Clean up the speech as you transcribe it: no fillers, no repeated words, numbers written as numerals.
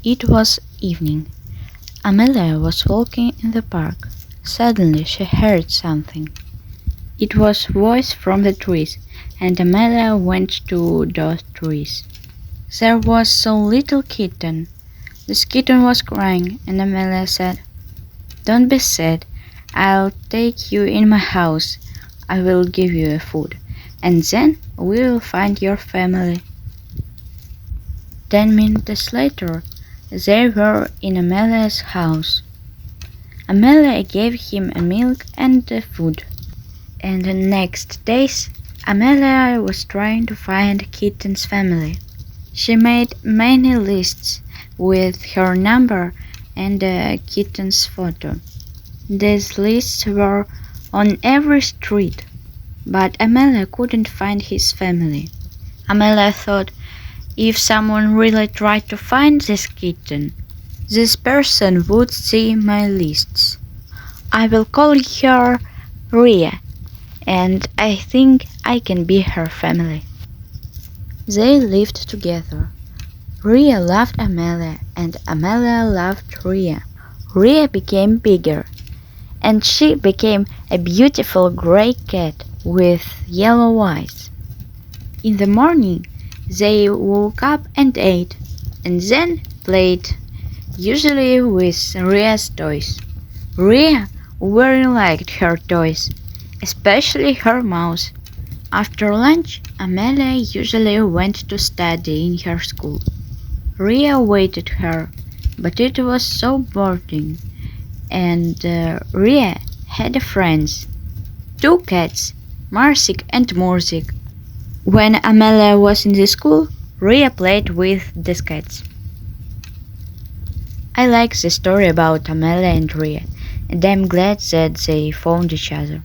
It was evening. Amelia was walking in the park. Suddenly she heard something. It was a voice from the trees, and Amelia went to those trees. There was a little kitten. This kitten was crying, and Amelia said, "Don't be sad. I'll take you in my house. I will give you food, and then we will find your family." 10 minutes later, they were in Amelia's house. Amelia gave him milk and food, and the next days, Amelia was trying to find Kitten's family. She made many lists with her number and Kitten's photo. These lists were on every street, but Amelia couldn't find his family. Amelia thought, if someone really tried to find this kitten, this person would see my lists. I will call her Ria, and I think I can be her family. They lived together. Ria loved Amelia, and Amelia loved Ria. Ria became bigger, and she became a beautiful gray cat with yellow eyes. In the morning, they woke up and ate, and then played, usually with Ria's toys. Ria very liked her toys, especially her mouse. After lunch, Amelia usually went to study in her school. Ria waited her, but it was so boring, and Ria had friends, two cats, Marsik and Murzik. When Amelia was in the school, Ria played with the cats. I like the story about Amelia and Ria, and I'm glad that they found each other.